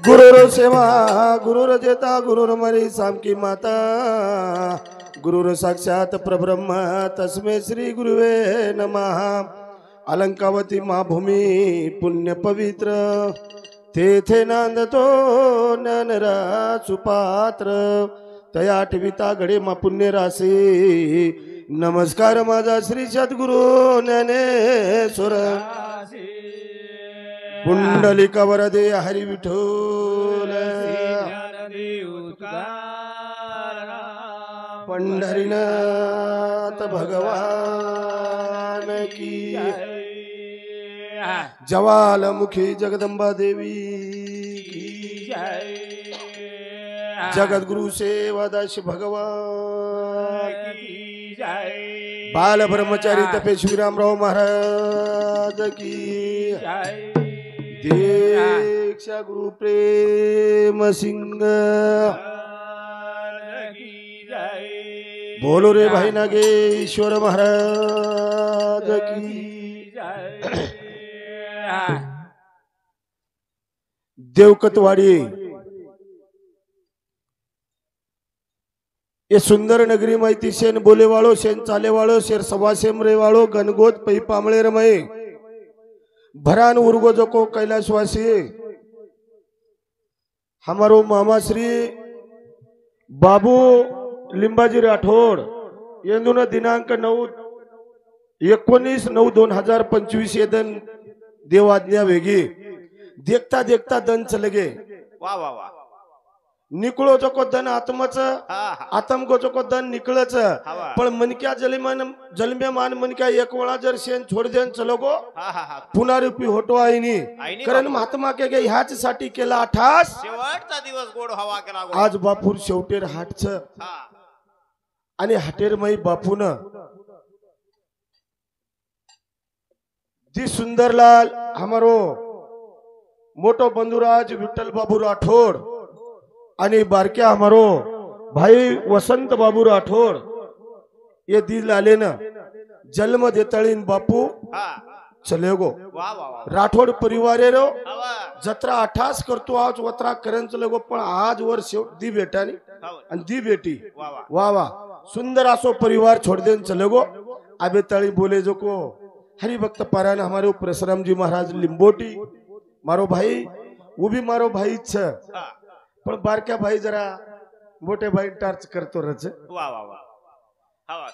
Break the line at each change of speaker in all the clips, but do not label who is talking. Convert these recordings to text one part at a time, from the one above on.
गुरुर सेवा गुरुर जेता गुरुर मरी सामकी माता गुरुर साक्षात परब्रह्म तस्मै श्री गुरुवे नमः। अलंकावती माभूमी पुण्य पवित्र तेथे नांदतो ज्ञानरा सुपात्र तया ठेविता घडे मा पुण्य रासे। नमस्कार माझा श्री सद्गुरु ज्ञानेश्वर पुंडलिका वरदे हरी विठ्ठल पंढरीनाथ भगवान की ज्वालामुखी जगदंबा देवी की जगद्गुरु सेवादास भगवान की बाल ब्रह्मचारी तपेश्वरी रामराव महाराज की दीक्षा गुरु प्रेम सिंह बोलो रे भाई नागेश्वर महाराज की देवकतवाड़ी ये सुंदर नगरी माहिती शेन बोलेवाळो शेन चालेवाळो शेर सवासेम रेवाळो गणगोत पै पामळे रमय भरान उर्गो जको कैलाशवासी हमारो मामा श्री बाबू लिंबाजी राठोड येंदून दिनांक 19/9/2025 येदन देवाज्ञा वेगी देखता देखता दन चलगे
वा वा वा
निकळो जको दन आत्मच आत्म गो जको दन निकळच पण मनक्या जलम्या मान मनक्या एक वेळा जर शेन छोड देन चलोगो पुन्हा रूपी होतो आईनी कारण महात्मा के गे ह्याच साठी केला अठास
शेवटचा दिवस गोड हवा केला
आज बापूर शेवटेर हाटच आणि हाटेर मई बापून जी सुंदरलाल हमारो मोटो बंधुराज विठ्ठल बाबू राठोड आणि बारक्या हमारो भाई वसंत बाबू राठोड ये दिल आले न जन्म देताळीन बापू चले गो राठोड परिवार रो जत्रा 28 करतो आज वत्रा करण चले गो पण आज वर शेवट दी बेटानी आणि दी बेटी वा वा सुंदर असो परिवार छोड़ देन चले गो आबे ताळी बोले जो को हरि भक्त पारायण हमारे परशुराम जी महाराज लिंबोटी मारो भाई वो भी मारो भाई छ पण बारक्या भाई जरा मोठे भाई टार्च करतो रच
वा वा वा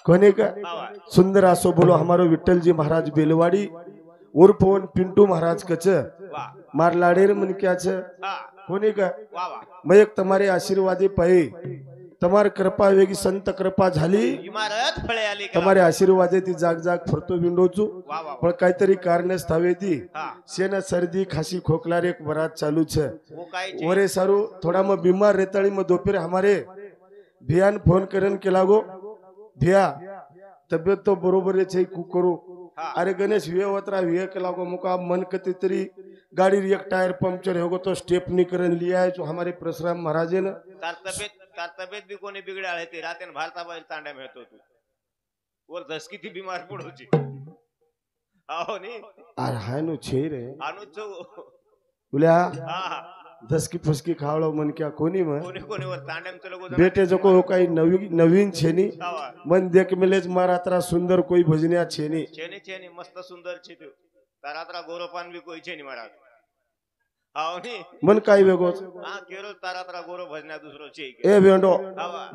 कोणी का सुंदर असो बोलो हमारो विठ्ठल जी महाराज बेलवाड़ी उर्फोन पिंटू महाराज कच मार लाडेर मन क्या छ कोणी का मैं एक तुम्हारे आशीर्वादी पाई तमार कृपा वेगी संत कृपा झाली
इमारत फळे आली
तुम्हारे आशीर्वादे ती जाग जाग फरतो विंडोचू पण काहीतरी कारण स्थावे ती शेना सर्दी खासी खोकला रे एक बरात चालू छे ओरे सारू थोड़ा म बीमार रेताली म दोपहर हमारे भियान फोन करन केला गो भिया तबियत तो बरोबर छे कु करू अरे गणेश वत्रा केला गो मुका मन कती तरी गाड़ी री एक टायर पंक्चर होगो तो स्टेपनी करन लिया है जो हमारे परशुराम महाराज ने
तार तब्येत भी कोणी बिगड़ा है ती रातेन भारता बाहेर तांड्या मेहतो तू वर दसकी ती बीमार पडोची आओ नी
अरे हाय नो छे रे
अनुचो
बोल्या दसकी फसकी खावलो मन क्या कोनी म
कोणी वर तांड्याम चलो गो
बेटे जो को काही नवीन छेनी मन देख मिलेज मारात्रा सुंदर कोई भजनिया छेनी
छेनी मस्त सुंदर छे तू तारात्रा गोरोपान भी कोई छेनी महाराज आओ नी
मन काय वेगो
हां केरो तारात्रा गोरो भजना दुसरो छे
ए बेंडो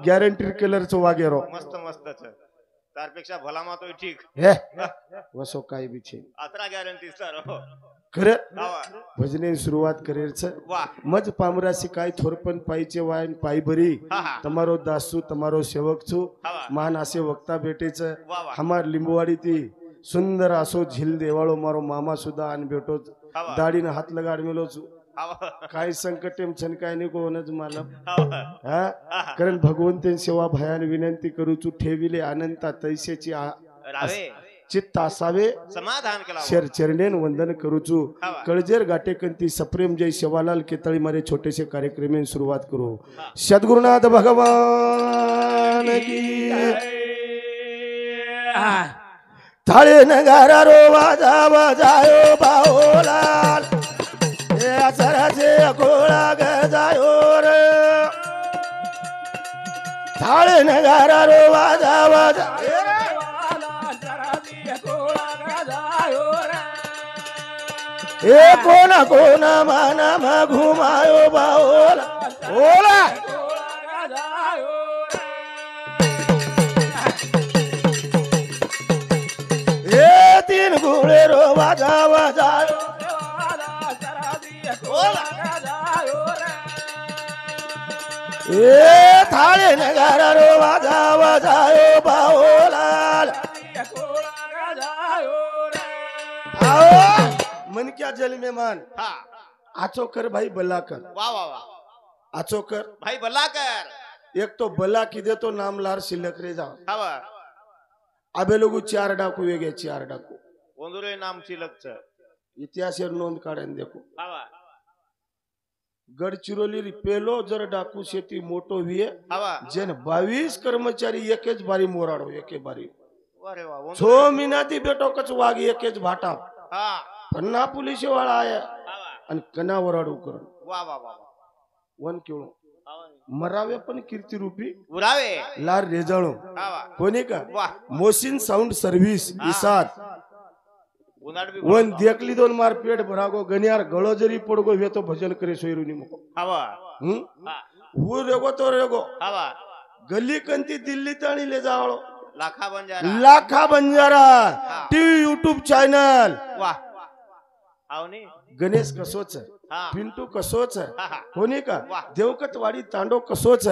गॅरंटी कलर चो वागेरो
मस्त मस्त छ तारपेक्षा भला मा तो ठीक
हे वसो काय बी छे
अतरा गॅरंटी सारो
खरे भजने सुरुवात करेर छ मज पामरासी काय थोरपन पाईचे वायन पाई बरी तमारो दासू तमारो सेवक छु मान आसे वक्ता बेटे छ हमार लिंबवाड़ी ती सुंदर आसो झील देवाळो मारो मामा सुदा आन बेटो दाढ़ी ने हाथ लगाड़ मिलो छु काय संकटेम छन काय ने को नज मालम हा कारण भगवंते सेवा भयान विनंती करू छु ठेविले अनंता तैसेची चित्त असावे
समाधान केला
शेर चरणेन वंदन करू छु कळजेर गाटे कंती सप्रेम जय सेवालाल केतळी मारे छोटे से कार्यक्रमें शुरुआत करू सद्गुरुनाथ भगवान की थाळे नगारा रो वाजा वाजायो बाओलाल ए असराचे अकोळा थाळे नगारा रो वाजा वाजा ए कोना कोना माना मा घुमायो बाओला ओला ए तीन घोड़े रो वाजा वाजा ए थाळे नगारा रो वाजा वाजायो बाओला आओ मन क्या जल में मान
हा
आचोकर भाई बल्लाकर
वा वा वा
आचोकर
भाई बल्लाकर
एक तो बल्ला की दे तो नाम लार शिल्लक रे जाओ
हवा
अबे लोग चार डाकू वेगे चार डाकू
गोंदुरे नाम शिलकच
इतिहास नोंद काढेन देखो
हवा
गडचिरोली री पेलो जर डाकू शेती मोटो हुए
हवा
जेन 22 कर्मचारी एकेच बारी मोराडो एके बारी
अरे वा
6 महीना ती बेटो कच वाग एकेच भाटा
हा
पन्ना पुलिस वाला आया
हवा
आणि कना वराडू करून
वा वा वा
वन केळो मरावे पण कीर्ती रूपी
उरावे
लार रेजाळो
हवा
कोणी का
वा
मोसिन साउंड सर्व्हिस इसात
उनाड बी
वन देखली दोन मार पेट भरागो गनियार गळो जरी पडगो वे तो भजन करे सोयरुनी मुको
हवा हा
वो रेगो तो रेगो
हवा
गल्ली कंती दिल्ली ताणी ले जावळो
लाखा बंजारा
लाखा बंजारा टीव्ही युट्यूब चॅनल
वा आवनी
गणेश कसोच
हा
पिंटू कसोच
हा हा
कोणी का
वाह.
देवकतवाडी तांडो कसोच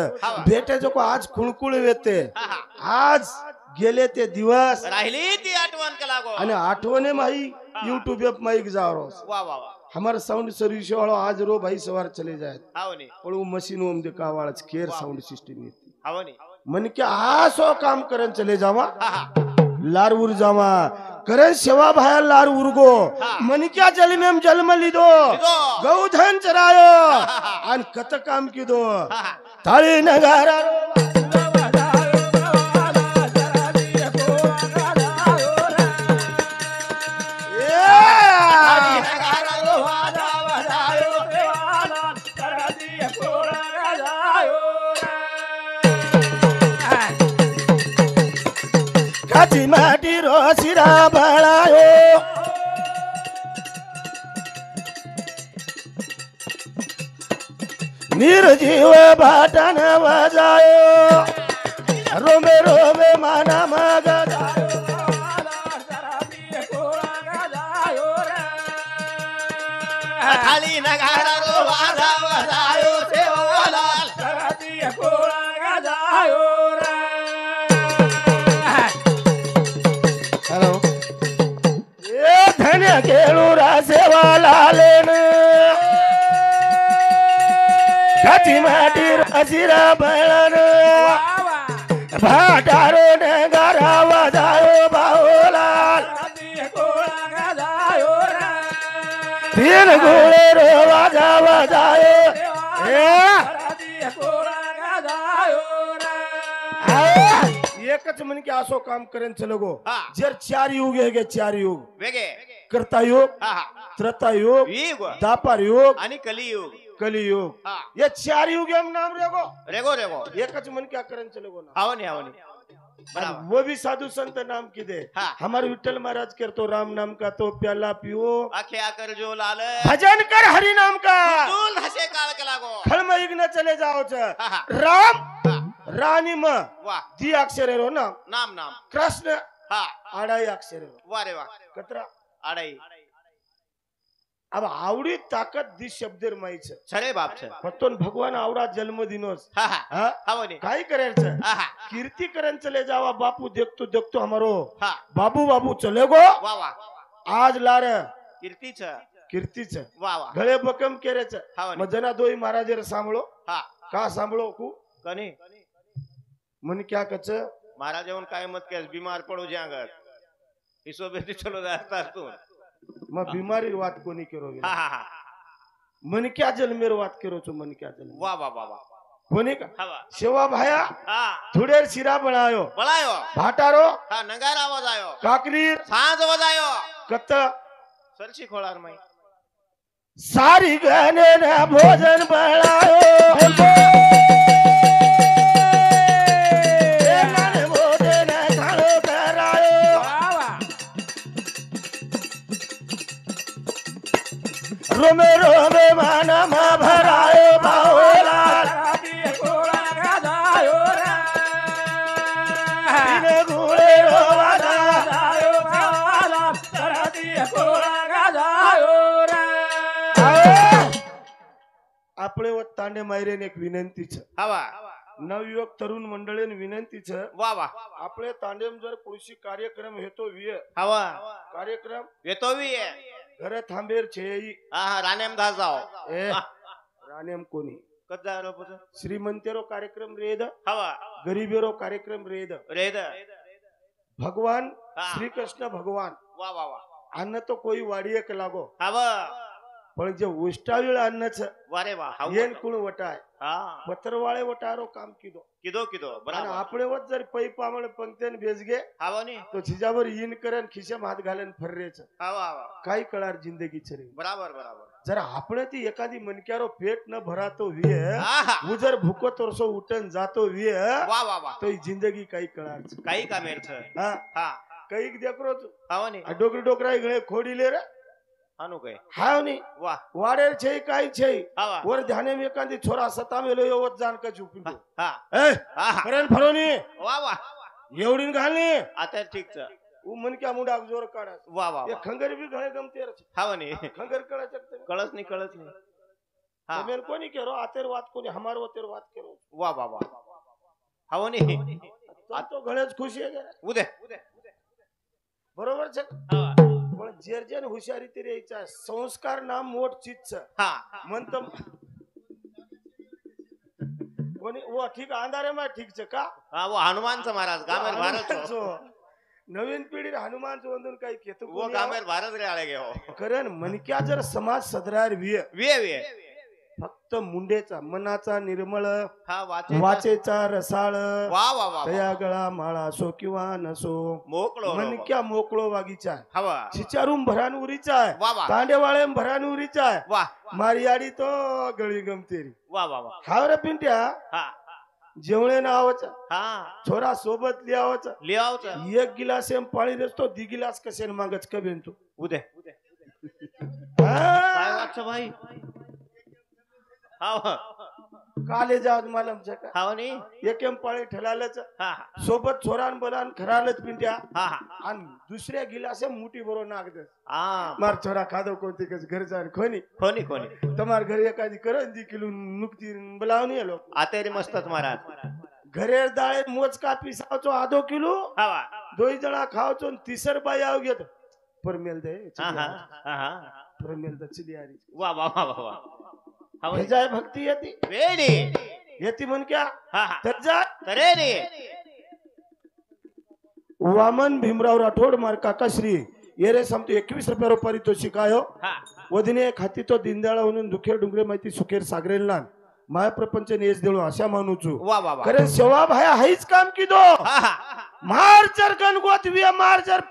बेटे जो को आज कुळकुळ येते
हा हा
आज गेले ते दिवस
राहिली ती आठवण का लागो
आणि आठवणे माई यूट्यूब पे माइक जाओ
वा वा वा
हमारा साउंड सर्विस वालों आज रो भाई सवार चले जाए
आवनी
पण वो मशीन ओम दे कावाळच केयर साउंड सिस्टम येते
आवनी
मन के आसो काम करन चले जावा
हा हा
लार उर जावा करे सेवा भाया लार उरगो मन क्या जल में जन्म लिदो गौधन चरायो आणि कत काम किदो थाळी नगारा काची माटी रो सिरा बळायो निर्जीव भाटन वाजायो रोमे रोमे माना मागा
थाली नगारा रो वाजा वाजायो सेवालाल
हेलो ए धन्य केळू रा सेवा लालेन काची माटी रसिरा बळन भाटारो नगारा वाजायो बाओलाल तीन गोळे रो वाजा वाजायो एकच म्हण की असो काम करेन चलो गो जर चार युग है गे चार युग
वेगे
करता युग
हा हा
त्रेता युग
युग
दापर युग
आणि कलियुग
कलियुग
हा
ये चार युग हम नाम रेगो
रेगो रेगो
एकच मन क्या करन चलो गो ना
आवनी आवनी
और वो भी साधु संत नाम की दे
हाँ.
हमारे विठल महाराज कर तो राम नाम का तो प्याला पियो
आख्या कर जो लाल
भजन कर हरि नाम का
तूल हसे काळ के लागो
खळम इग्न चले जाओ
हा हा
राम
हा.
रानी म
वाह
दी अक्षर रो नाम
नाम नाम
कृष्ण
हा
आडाई अक्षर
वा रे वा
कतरा
आडाई
अब आवडी ताकद दी शब्देर माईच
छरे बाप छ
फतोन भगवान आवडा जन्म दिनोस
हा हा
हा
आवनी
काय करायचं
हा हा
कीर्ती करन चले जावा बापू देखतो देखतो हमारो
हा
बाबू बाबू चले गो
वा वा
आज लार
कीर्ती छ
कीर्तीच
वा वा
गळे बकम केरेच
हावनी.
मग जना दोई महाराजेर सांभळो
हा
का सांभळो कु
कनी
मन क्या कच
महाराज जेवण काय मत केस बीमार पडो जांगत हिशोबे चलो जाता तू
मग बीमारी वात कोणी केरो
हा हा हा
मन क्या जन्मेर वात केरो छो मन क्या जन्म
वा वा वा वा
कोणी का
हवा
सेवा भाया
हा
थोडेर शिरा बनायो
बळायो
भाटारो
हा नगार आवाज आयो
काकलीर
सांज आवाज आयो
कत
सरशी खोळार माई
सारी गणे न भोजन बनायो रोमे रोमे मानमा भरायो बाहुलाल तिने गुळे रोवादा आपले व तांडे मायरेन एक विनंतीच
हवा
नवयुवक तरुण मंडळीन विनंतीच
वा वा
आपले तांडेम जर कृषी कार्यक्रम हेतो विय
हवा
कार्यक्रम
येतो बी
घर थांबेर छेई
हा रानेम धास जाओ
ए रानेम कोणी
कदा रोपच
श्रीमंतेरो कार्यक्रम रेद
हवा
गरीबेरो कार्यक्रम रेद
रेद
भगवान
हा.
श्री कृष्ण भगवान
वा वा वा
अन्न तो कोई वाडिये के लागो
हवा
पण जे उष्टावीळ अन्नच
वारे वा
येन कुण वटाय
हा
पत्रवाळे वटारो काम किदो
किदो किदो
आणि
बराबर
आपले वत जर पै पामळ पंक्तेन भेजगे
हवा नी
तो छिजावर इन करन खिशम हात घालन फर्रेच
हवा हवा
काय कळार जिंदगी रे
बराबर बराबर
जर आपण ती एखादी मनक्यारो पेट न भरातो विय
आहा.
उजर भुको तोरसो उठन जातो विय
वा वा वा
तो ही जिंदगी काही कळार
काही का मेरथ
हा
हा
काही देखरो
हवा नी
डोकरी डोकराई गळे खोडीले रे
अनु काय
हाव नी
वा
वाडेर छे काय छे
हवा
वर ध्याने में एखादी छोरा सता मेलो येवत जाण का चुपी
हा
ए
आहा.
फरन फरोनी
वा वा
एवढीन घालनी
आता ठीकच
उ मन क्या मुंडा जोर काढा
वा वा
ये
वा
खंगर भी घणे गमते रे
हवा नी
खंगर कळा शकते
कळच नाही कळच नाही हा
मेन कोणी केरो आतेर वात कोणी हमार वतेर वात केरो
वा वा वा हवा नी
तो घणेच खुशी आहे का?
उद्या
बरोबर छे
हवा
पण जेरजेन हुशारी तरी यायचा संस्कार नाम मोठ चीज
हा
म्हणत कोणी वो ठीक अंधारे मा ठीक छे का
हा वो हनुमानचं महाराज गामेर भारत
हनुमानचो. नवीन पिढी हनुमान वंदन काही घेतो
वो गामेर भारत रे आळे गे हो
कारण मनक्या जर समाज सदरार विय
विये विये
फक्त मुंडेचा मनाचा निर्मळ
हा वाचे
वाचेचा रसाळ
वा वा वा
तया गळा माळा असो किंवा नसो
मोकळो
मनक्या मोकळो वागीचा
हवा
चिचारून भरान उरीचा आहे
वा वा
तांडेवाळे भरान उरीचा आहे
वा
मारियाडी तो गळी गमतेरी
वा वा वा
हाव रे पिंट्या
हा
जेवणे नावाचा
हा
छोरा सोबत लिहावाचा
लिहावच
एक गिलास एम पाणी रसतो दी गिलास कसेन मागच कबेन तू
उद्या काय
हा?
वाटतं भाई हा
काले जाग मालमच्या का
हा नी
एक एम पाणी ठेलालच
हा
सोबत छोरान बलान खरालच पिंट्या
हा हा
आणि दुसऱ्या गिलास मुठी बरो नागद
हा
मार छोरा खादो कोणती कस घर जाण खोनी
कोणी कोणी
તમાર ઘરે એકાદી કરંજી કિલો નુકતી બોલાવની લો
आतेरी मस्तच महाराज
ઘરે દાળે મોજ કાપી સાવચો આધો કિલો
हवा
दोई जणा खावचो तीसर बाई आव घेत परमेल दे
हा हा हा
परमेल द चिलियारी
वा वा वा वा हवा
भेजाय भक्ती येती
वेडी
येती म्हण क्या
हा हा
तर जा
तरे रे
वामन भीमराव राठोड मार काकाश्री येरे समतो 21 रुपये पारितोषिक आयो
हा
वदिने खाती तो दिनदयाळ म्हणून दुखेर डुंगरे माहिती सुखेर सागरेल ना माया प्रपंच नेस देळो अशा मानूचू
वा वा वा
खरे सेवा भाया हाईच काम की दो
हा हा
मार जर गणगोत विय मार जर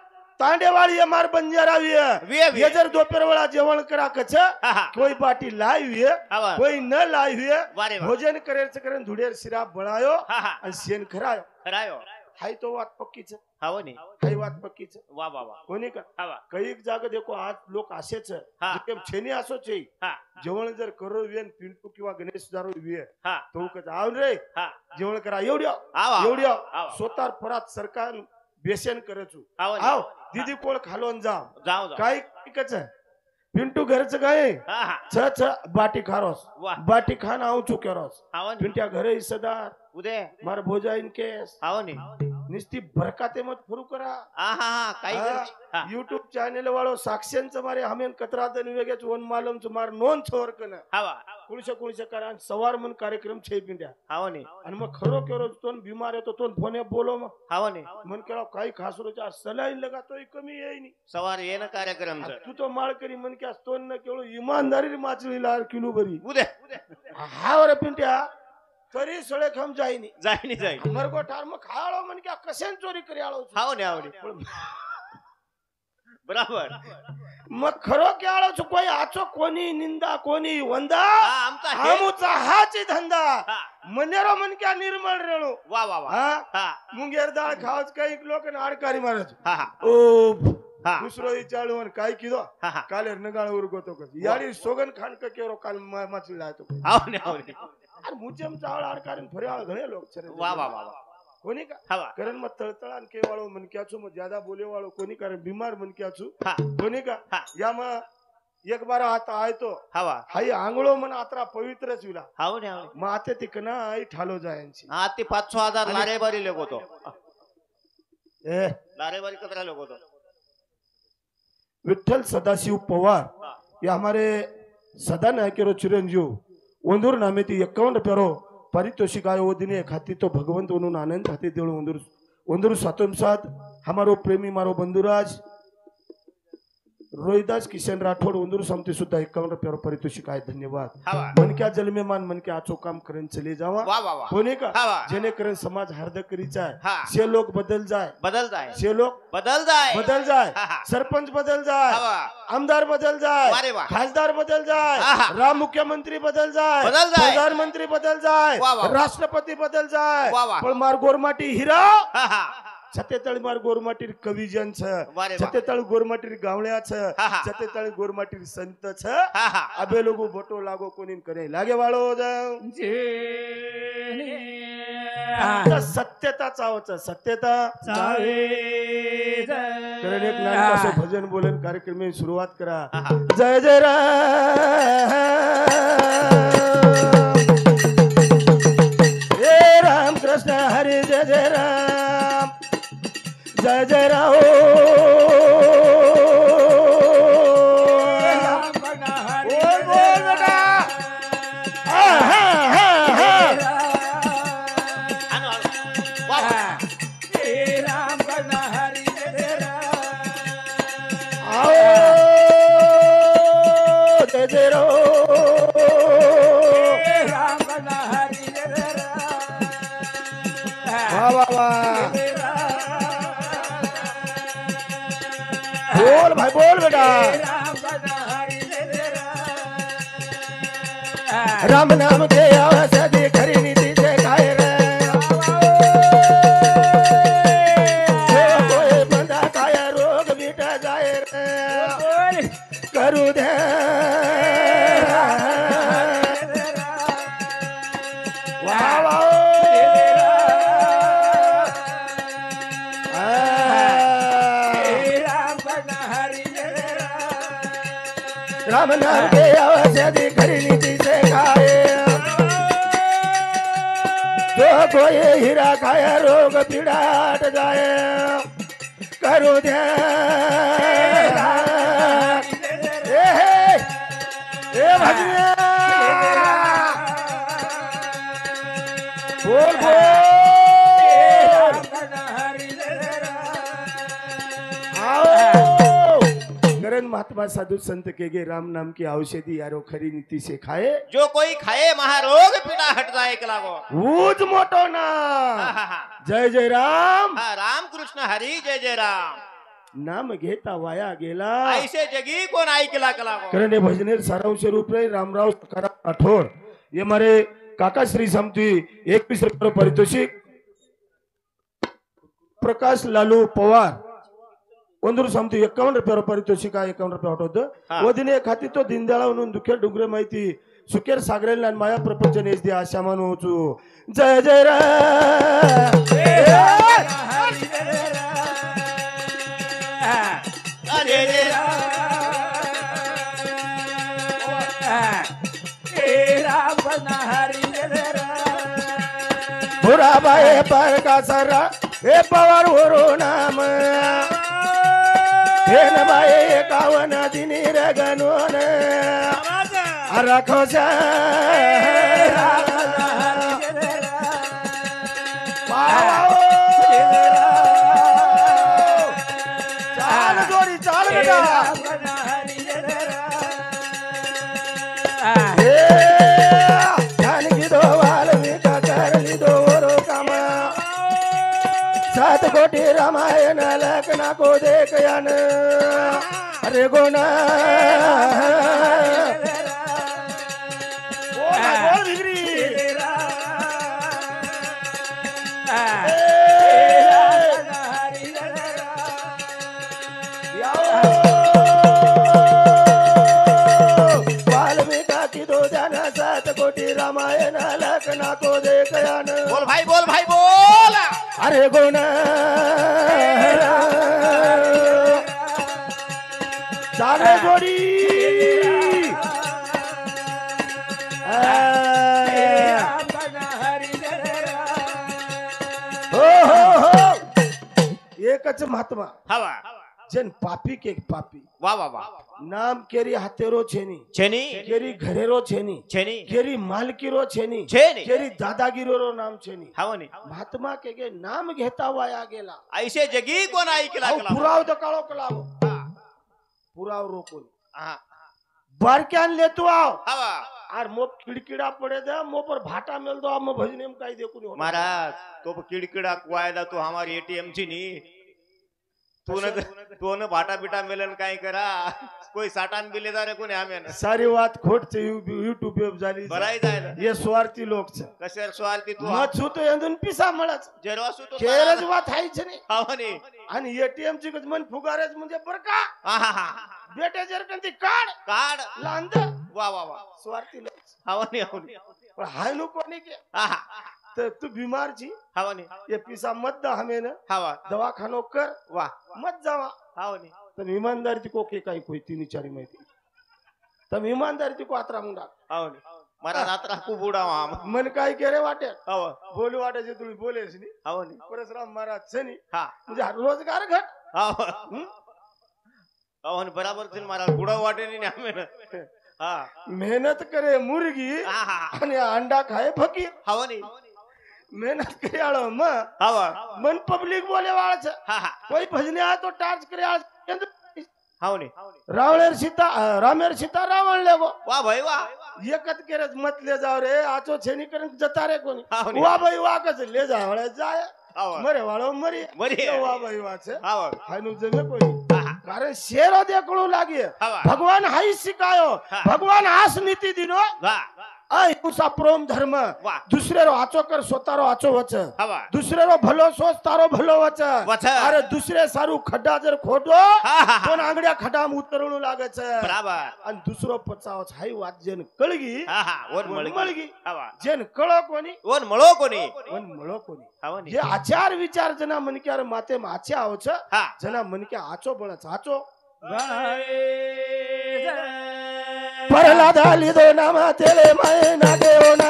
तांडेवाळी मार बंजारा विय
विये विये
ये जर दोपहर वेळा जेवण करा कच
हा हा
कोई बाटी लाई विय
हवा
कोई न लाई विय
वारे वा
भोजन करेच करेन धुडेर सिरा बनायो
हा हा
आणि शेण खरायो
खरायो
हाय तो वात पक्कीच
हवा नी
हाय वात पक्कीच
वा वा वा
कोणी का
हवा
कैक जाग देखो आज लोक असेच
हा.
जिथे छेनी असो छे
हा
जेवण जर करो वियन पिंटू किंवा गणेश दारू विय
हा
तो कच आव रे
हा
जेवण करा एवढ्या
आवा
एवढ्या
आवा.
स्वतः फरात सरकार बेसन करचू
हवा
आव
नी
दीदी कोळ खालोन जा
जाऊ जाऊ
काय कच पिंटू घरच काय
हा हा
छ छ बाटी खारोस
वा
बाटी खान आव चुकेरोस
हवा नी
पिंट्या घरे सदार
उद्या
मार भोजाईन केस
हवा नी
निस्ती भरकाते मत फुरू करा
हा हा हा काही हा
युट्यूब चॅनल वाळो साक्षींच मारे हमेन कतरादन वेगेच वन मालम मार नोंद छोर कन
हवा
कुणशे करा सवार मन कार्यक्रम छे पिंड्या
हवा नी
आणि मग खरो केरो तोन बिमार येतो तोन फोने बोलो मग
हवा नी
मन केला काही खासरोचा सलाईन लगा तोय कमी येईनी
सवार येणं कार्यक्रम
तू तो माळ करी मन क्या तोन न केलो इमानदारी माचली लार किलो बरी
उद्या
हा रे पिंट्या तरी सळे खम जाईनी
जाईनी जाई
मरगो ठार मग खाळो मन क्या कसेन चोरी करी आलो
हवा नी आवडी बराबर
मग खरो की आलो छु कोई आचो कोणी निंदा कोणी वंदा
हा आमचा हे
आमुचा हाची धंदा
हा
मनेरो मन क्या निर्मळ रेणू
वा वा वा
हा
हा
मुंगेर डाळ खावच काही लोक आडकारी मारत
हा हा
ओ
हा.
दुसरो विचारू आणि काय किदो
हा, हा.
काले नगाळ उरगोतो कस याडी सोगन खान का केरो काल माचली लातो
आवने आवने
अरे मुजेम चावळ आड कारण फरियाळ घणे लोक छरे
वा वा वा वा.
कोणी का
हा वा.
कारण मग तळतळ आणि केवाळो मनक्याचो मग ज्यादा बोले वाळो कोणी कारण बिमार मनक्याचो
हा
कोणी का
हा.
या मग एक बार आता आयतो
हा वा.
हाई आंगळो मन आत्रा पवित्रच विला
आवने आवने
मग आता तिकना आई ठालो जायांची
हा ते 5-6 हजार लारेबारी लोक होतो
ए
लारेबारी कतरा लोक होतो
विठ्ठल सदाशिव पवार
हा.
ये हमारे सदा नायकेरो चिरंजीव वंदूर नामे ती 51 रुपयारो पारितोषिक आयो वो दिने खाती तो भगवंत वनून आनंद खाती देवळ वंदूर वंदूर सातोम सात हमारो प्रेमी मारो बंधुराज रोहिदास किशन राठोड वंदूर समते सुद्धा 51 रुपयारो पारितोषिक आहे धन्यवाद
हा वा.
मन क्या जन्मे मान मन के आचो काम करेन चले जावा
वा वा वा.
कोणी का
हा वा.
जेणे करेन समाज हार्द करीचा आहे
हा.
से लोक बदल जाय
बदल जाय
से लोक
बदल जाय
बदल जाय
हा, हा.
सरपंच बदल
हा
जाय
वा.
आमदार बदल जाय
वारे वा.
खासदार बदल जाय
हा, हा.
राम मुख्यमंत्री बदल जाय
बदल जाय.
प्रधानमंत्री बदल जाय
वा, वा.
राष्ट्रपती बदल जाय
वा, वा.
पण मार गोरमाटी हिरा
हा हा
छतेतळ मार गोरमाटीर कविजन छ
वारे वा.
छतेतळ गोरमाटीर गावळ्या छ
हा, हा.
छतेतळ गोरमाटीर संत छ
हा हा
अबे लोगो बोटो लागो कोणी करे लागे वाळो जाऊ सत्यता चावच सत्यता कारण एक नानकाचं भजन बोलन कार्यक्रम में सुरुवात करा
हा, हा.
जय जय राम हे राम कृष्ण हरी जय जय राम जय जय राम बोल बोल बेटा
आनो, आनो. वा वा.
आओ जय जय राम वाह वाह वाह बोल भाई बोल बेटा राम नाम के औषधि खरी नीति से खाए रे कोई बंदा खाया रोग मिटा जाए रे करू दे वाह वाह राम नाम के औषधि खरी नीति से खाए जो कोई हीरा खाए रोग पीड़ा हट जाए करो ध्यान ए भजनिया बोल बोल आओ गरन महात्मा साधु संत के गे राम नाम की औषधि यारो खरी नीति से खाए
जो कोई खाए महारोग पीड़ा हट जाए के लागो
ऊज मोटो ना
हा, हा, हा.
जय जय राम
हा, राम कृष्ण हरी जय जय राम
नाम घेता वाया गेला
ऐसे जगी कोण ऐकला का लागो
करणे भजनेर सारांश रूप रे रामराव सकाराम राठोड ये मारे काका श्री समती 21 रुपये पारितोषिक प्रकाश लालू पवार ಒಂದೂರು ಸಮತಿ 51 रुपये पारितोषिक 51 रुपये ಹೊಟ್ಟೋದು
ಹಾ.
ಓದಿನೇ ಖಾತಿತ್ತು ದೀನದಯಾಳ ಒಂದೊಂದು ದುಃಖ ಡುಂಗ್ರೆ ಮಾಹಿತಿ ಸುಖೇರ್ ಸಾಗರೇಲ್ ನಾನು ಮಾಯಾ ಪ್ರಪಂಚ ನೇಸ್ದಿ ಆಶಾಮಾನೋಚು ಜಯ ಜಯ
जय जय राम
बुरा बाए पर का सरा हे पवार होरो नाम हे न बाए 51 दिनी रगनोन रखो से चाल जोड़ी चाल बेटा सात कोटी रामायण लखना को देख यान अरे गोना बोल बिगड़ी या कटी रामायण लखना को दे कयान
बोल भाई बोल
अरे गुण चारे जोड़ी हो एकच महात्मा
हवा
जन पापी के पापी
वा वा वा
नाम केरी हाथेरो छेनी
छेनी
केरी घरेरो छेनी
छेनी
केरी मालकीरो छेनी
छेनी
केरी दादागिरीरो नाम छेनी
हवनी
महात्मा के नाम घेता वाया गेला
ऐसे जगी कोण ऐकला
अहो, पुराव तो काळो कलावो पुराव रोको
हा
बारक्यान लेतो आओ
हवा
और मो किड़किड़ा पड़े दे मो पर भाटा मिल दो हम भजने में काई देखो नहीं
महाराज तो किड़किड़ा वायदा तो हमारी एटीएम ची नी तू न भाटा बिटा मिलन काय करा कोई साटान बिले रे कोणी आम्ही
सारी बात खोट से यूट्यूब पे झाली
बराई जाय
ये स्वार्थी लोग छे
कशेर स्वार्थी तू
मत छु तो यंदून पिसा मळच
जेरवासू तो
केरज वात हाय छे नी
हवनी
आणि एटीएम ची कच मन फुगारेच म्हणजे बरका
हा
बेटे जर कंती काढ
काढ
लांद
वा वा वा
स्वार्थी लोग
हवनी
पण हाय नो कोणी के
हा
तो तू बीमार छी
हवनी
ये पिसा मत दा हमें ना
हवा
दवाखानो कर
वा
मत जावा
हवनी
तर ईमानदारी को के काही कोई तीन चारी माहिती तम ईमानदारी को आत्रा मुंडा
हवनी मला रात्र खूप उडावा
मन काय केरे वाटे
हवा
बोलू वाटे जे तुम्ही बोलेस नी
हवनी
परशुराम महाराज छनी
हा
म्हणजे रोजगार घट
हवा हवनी बराबर छे महाराज बुडा वाटे नी आम्ही हा
मेहनत करे मुर्गी
हा
आणि अंडा खाए फकीर
हवनी
मेहनत करे आळो म
हवा
मन पब्लिक बोले वाळ छ
हा
कोई भजने आ तो टार्च करे आळ
हवनी
रावणेर सीता रामेर सीता रावण लेगो
वा भाई वा
एकच केरच मत ले जाव रे आचो छेनी करन जता रे कोणी
हावनी.
वा भाई वा कच ले जाव रे जाय
हवा
मरे वाळो मरी
मरी.
वा भाई वा छे
हवा
हायनु जमे कोणी कारण शेरो देखणू लागे
हवा.
भगवान हाई सिकायो
हा.
भगवान हास नीति दिनो
वा
अहिंसा प्रेम धर्म
वा
दुसरेरो आचो कर स्वतारो आचो वच
हवा
दुसरेरो भलो सोच तारो भलो वच
वच.
अरे दुसरे सारू खड्डा जर खोटो
हा, हा.
कोण आंगड्या खड्डाम उतरणू लागे छ
बराबर
आणि दुसरो पचाव हाई वात जेन कळगी
हा हा वन
वन
मळगी
मळगी
हवा
जेन कळो कोणी
वन मळो कोणी
वन मळो कोणी
हवनी
जे आचार विचार जना मनक्यार माते माचे आवच
हा
जना मनक्या आचो बळच आचो परलादा लिदो नामा तेले माये नागे ओना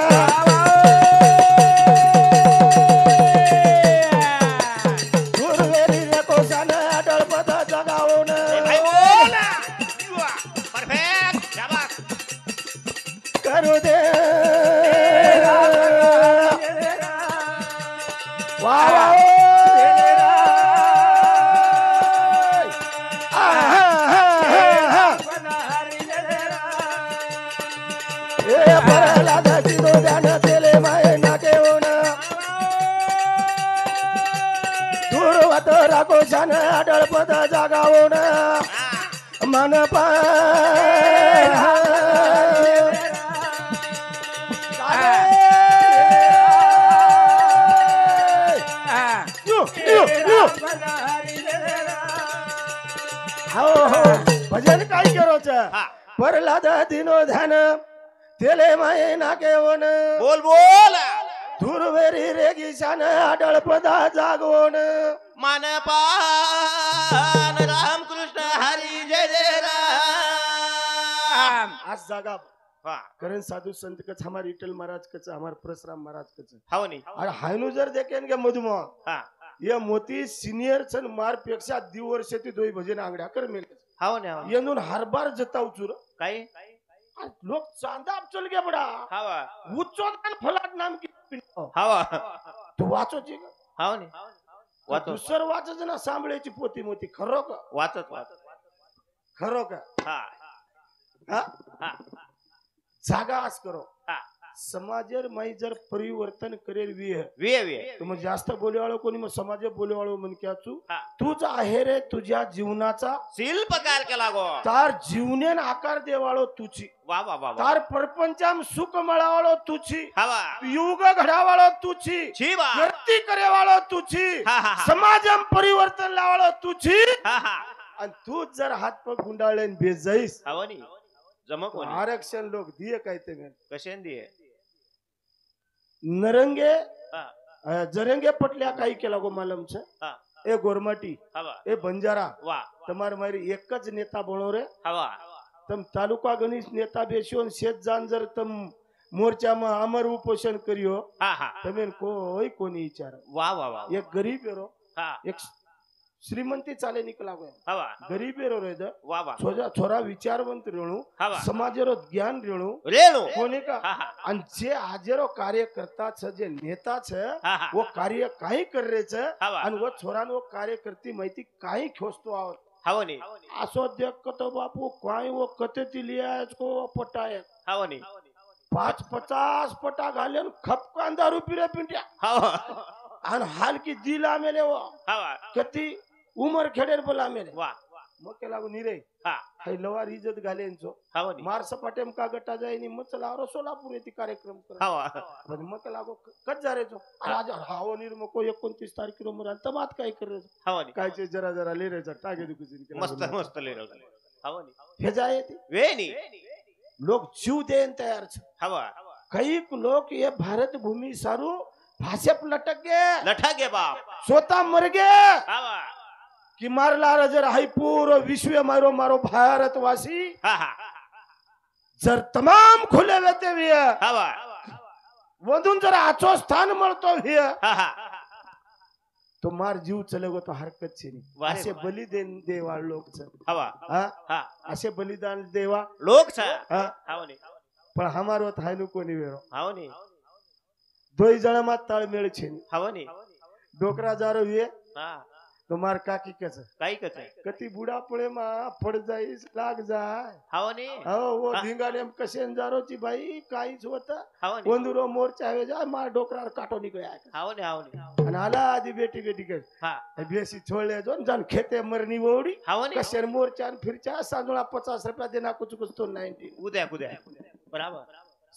गुरुवेरी नको सन अडळपद जगावोन
भाई बोला परफेक्ट शाबाश
करू दे वा वा परलादा लिदो ध्यान तेले माये नागे ओना दूरवत राखो सन अडळपद जगावोन मन भजन काय करो परलाद दिनो ध्यान तेले माये नाके वन
बोल बोल
धुरवेरी रेगी शान अडळपदा जागवण
मानपान रामकृष्ण हरी जय जय राम
आज जागा
हा
करण साधु संत कच हमार इटल महाराज कच हमार परशुराम महाराज कच
हवनी
और हायनु जर देखेन के मधुमा
हा
ये मोती सीनियर छन मार पेक्षा 2 वर्ष ती दोई भजन आंगड्या कर मेल
हवनी हवनी
येनून हरबार जता उचुर
काय
लोक चांदा चल गे बडा
हवा
उच्चोत फलाट नाम की
हवा
तू वाचो ची
हवनी वाचो
दुसर वाचच ना सांभळेची पोती मोती खरो का
वाचत वाचत
खरो का
हा
हा
हा
जागा आस करो
हा
समाजर माई जर परिवर्तन करेल विह
वे वे
तर मग जास्त बोलेवाळो कोणी मग समाज बोलेवाळो म्हणक्याचू
हा.
तूच आहे रे तुझ्या जीवनाचा
शिल्पकार केला गो
तार जीवनेन आकार देवाळो तुची
वा वा वा वा
तार परपंचाम सुख मळावाळो तुची
हवा
युग घडावाळो तुची
छी वा
गर्ती करेवाळो तुची
हा हा हा
समाजम परिवर्तन लावाळो तुची
हा हा
आणि तूच जर हात पग गुंडाळले बेजाईस
हवनी जमक होनी
आरक्षण लोक दिये काय ते
कशेन दिये
नरंगे
हा
जरंगे पटल्या काही केला गो मालम છે
હા
એ ગોરમાટી
હવા
એ બંજારા
વાહ
તમારે મારી એક જ નેતા બનો રે
હવા
તમ તાલુકા ગણીશ નેતા બેસ્યો ને શેત જાનજર તમ મોરચામાં અમર ઉपोषण કર્યો
હા હા
તમે કોઈ કોની વિચાર
વાહ વાહ વાહ
એક ગરીબ એરો
હા
એક श्रीमंती चाले निकला गो
હવા
गरीब एरो रे
વાહ વાહ
छोरा विचारवंत रेणू
हवा
समाजेरो ज्ञान रेणू
રેણુ
कोणी का
હા હા
आणि जे आजेरो कार्यकर्ता છે જે नेता છે
હા હા
वो कार्य काही कर रे છે
हवा
आणि वो छोरान वो कार्यकर्ती माहिती काही खोसतो आवत
हवनी
असो देख तो बापू काही वो कते लिया को पटाय
हवनी
5-50 पटा घाले खपकान दारू पिरे पिंट्या
हवा
आणि हाल की दिला मेले वो
हवा
कती उमर खेडेर बोला मेले
वाह
मग के लागू निरे
हा
हाय लवार इज्जत घालेंचो
हवनी
मार सपाटेम का गटा जाय नि मग चला सोलापूर येते कार्यक्रम कर
हवा
पण मग के लागू कच जा रे जो राजा हाव निर मग को 29 तारखेला मग अंत मात काय कर रे
हवनी
काय चे जरा जरा ले रे टाके दुखी
मस्त मस्त ले हवनी
हे जाय ते
वेनी
लोक जीव देन तयार छ
हवा
काही लोक ये भारत भूमी सारू भाषेप लटक गे
लठा गे बाप
स्वतः मर गे
हवा
कि मारला जर हाय पूरो विश्व मारो मारो भारतवासी
हा हा
जर तमाम खुले वेते वे
हवा
वधून जर आचो स्थान મળતો वे
हा हा
तो मार जीव चलेगो तो हरकत छे नहीं
वारे
असे
वाह.
बलिदान देवा लोक छ
हवा
हा
हा
असे बलिदान देवा
लोक छा
हा
हवनी
पण हमारो थायनु कोनी वेरो
हवनी
दोई जण मा ताळमेळ छे नहीं
हवनी
डोकरा जारो वे
हा
तो मार काकी कच
काही कचे
कती बुडा पळे मा पड जाईस लाग जाय
हवनी
हो वो
हा.
धिंगानेम कशेन जारो ची भाई काहीच होत
हवनी
वंदुरो मोर्चा वे जा मार डोकरावर काटो निकळ्या
हवनी हवनी
आणि आला आधी बेटी बेटी कर
हा
बेसी छोड़ले जो जान खेते मरनी वोडी
हवनी
कशेर मोर्चा फिरचा सांदुळा 50 रुपया देना कुछ कुछ तो 90
उद्या उद्या बराबर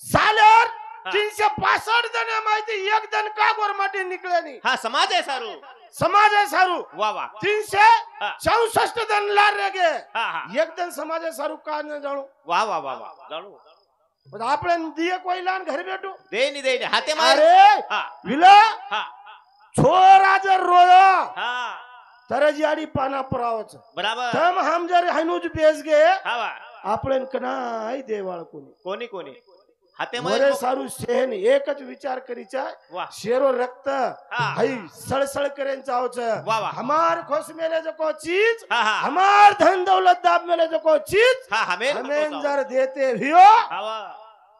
सालेर
हा.
365 जण माहिती एक जण का गोरमाटी निकळे नाही
हा समाज आहे सारू
समाज आहे सारू
वा वा
364 जण लार रे गे
हा हा
एक जण समाज आहे सारू का न जाणू
वा वा वा वा जाणू
पण आपण दिये कोई लान घर बेटू
देनी हाते मार
अरे
हा
विला
हा
छोरा जर रोयो
हा
तरजियाडी पाना परावच
बराबर
तम हम जर हनुज बेस गे
हा वा
आपण कनाय देवाळ कोणी
कोणी कोणी हाते
मोरे
मार
सारू सेन एकच विचार करीचा
वा
शेरो रक्त
हा
हई सळसळ करेन चावच
वाह, वाह.
हमार खोस मेले जो को चीज
हा हा
हमार धन दौलत दाब मेले जो को चीज
हा हमें
हमें जर देते भियो
हा वा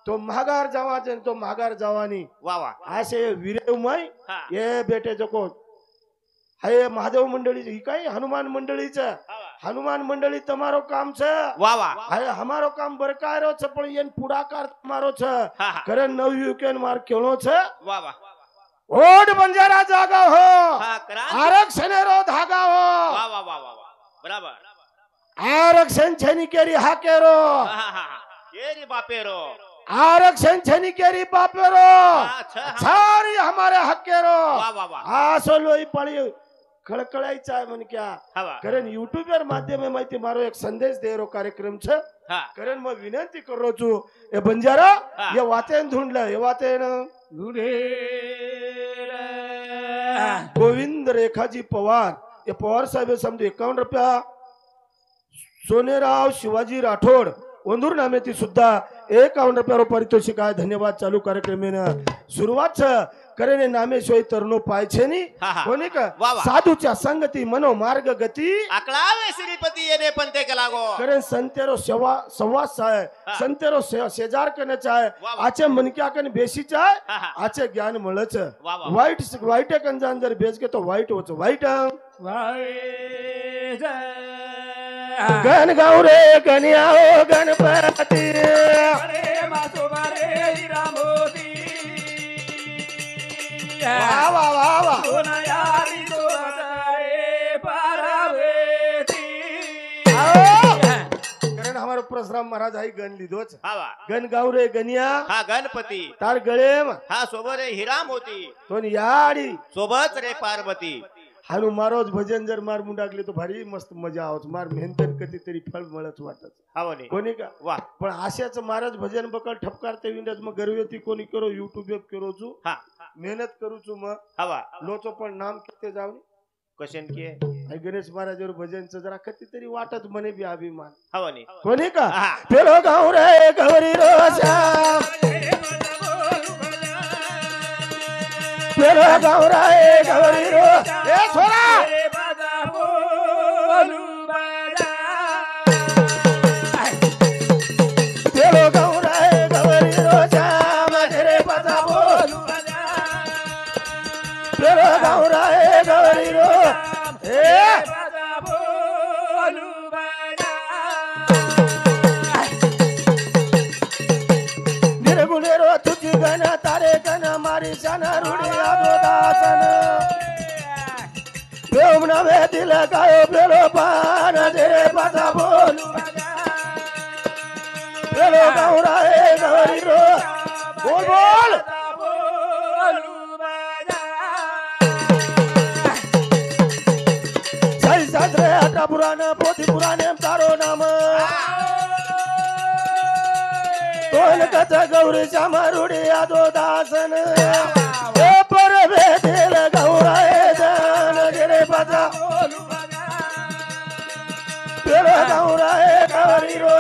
तो महागार जवाजन तो महागार जवानी
वा वा
असे वीरेमय
हा
ये बेटे जो को हाय महादेव मंडळी ही काय हनुमान मंडळीचं
हा वा
हनुमान मंडळी તમારો કામ છે
वा वा
હાય અમારો કામ બરકારો છે પણ એન પુડાકાર તમારો છે
हा हा
કરે નવ્યું કે માર કેળો છે
वा वा
ઓડ બંજારા જાગા હો
हा करा
આરક્ષણેરો ધાગા હો
वा वा वा वा वा बराबर
આરક્ષણ છેની કેરી હાકેરો
हा हा हा ये रे बापेरो
आरक्षण छेनी केरी बापेरो
हा छ हा
सारी हमारे हक्केरो
वा वा वा
आसो लोई पड़ी खळखळायचा आहे म्हण क्या
हा वा
कारण युट्यूबर माध्यमे माहिती मारो एक संदेश देरो कार्यक्रम छ
हा
कारण मग विनंती करो छू ए बंजारा
हा.
ये वातेन ढूंढलं हे वातेन गोविंद रेखाजी पवार ये पवार साहेब समजू 51 रुपया सोनेराव शिवाजी राठोड वंदूर नामेती सुद्धा 51 रुपया पारितोषिक आहे धन्यवाद चालू कार्यक्रमेनं सुरुवात छ करे नामे सोय तरनो पाय छे नी
हा, हा.
कोणी का
वा, वा.
साधूच्या संगती मनो मार्ग गती
अकळावे श्रीपती येणे पण ते के लागो
करे संतेरो सेवा संवाद चाहे
हा.
संतेरो शेजार करने चाहे
वा, वा.
आचे मनक्या कन बेसी चाहे
हा, हा.
आचे ज्ञान मळच
वा, वा.
वाईट वाईट कंजान जर बेस गे तो वाईट होच वाईट गण गाव रे गणिया हो गणपती वा वा वा वा कारण हमारो परशुराम महाराज आई गण लीधोच
हा वा
गण गाव रे गणिया
हा गणपती
तार गळे
हा सोबत रे हिराम होती
तो याडी
सोबत रे पार्वती
आणि मारोज भजन जर मार मुंडाकले तो भारी मस्त मजा आवत मार मेहनत कधीतरी फळ मिळत वाटत
हवं
कोणी का
वा
पण अशाच महाराज भजन बकल ठपकारते विंडस मग गर्वेती कोणी करो युट्यूब वेब करो छू
हा
मेहनत करू छू मग
हवा
लोचो पण नाम किती जाऊ
क्वेश्चन की
आणि गणेश महाराजवर भजनचं जरा कधीतरी वाटत मने बी अभिमान
हवं नाही
कोणी का
हा.
पेलो गाव रे गौरी रोजा पेलो गाव रे गौरी रो ए छोरा पेलो गाव रे गौरी रोजा माझे पता बोल पेलो गाव रे गौरी रो ए निर्गुणेरो तुझी गण तारे गण मारी शन रुडी दासन प्रेम नवे दिल काय पेलो पान तेरे पता बोल पेलो गौरा ए गौरी रो बोल बोल सही सासरे अटा पुराण पोथी पुराणे तारो नाम तोल कथ गौरी श्यामरुडी यादो दासन ए पर भेटेल गौरा ए दान गिरे पता पेलो गौरा ए गौरी रो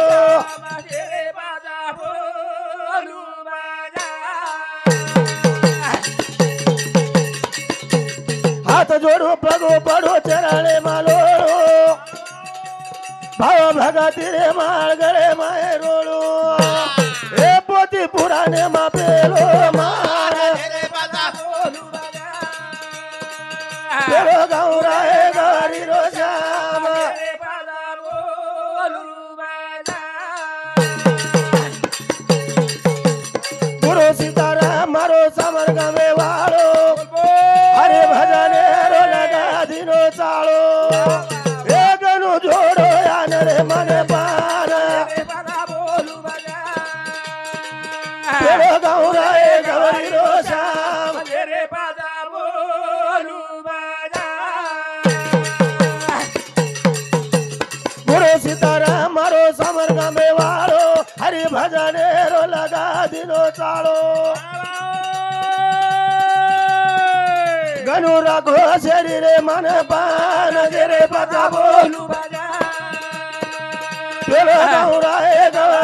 हाथ जोड़ो पगो पड़ो चराणे मालो भाव भगती रे माल गळे माए रोड़ो ए पोती पुराने मा पेलो मार पेलो गौरा ए गौरी रो श्याम गुरु सीताराम मारो समर गमे वालो हरे भजने रो लगा दिनो चालो ए गनु जोड़ो यान रे मन पान पेलो गौरा ए गौरी रो श्याम गुरु सीताराम मारो समर गमे वालो हरि भजने रो लगा दिनो चालो गनु रखो शरीर मन पान जेरे पता बोलू पेलो गौरा ए गौरी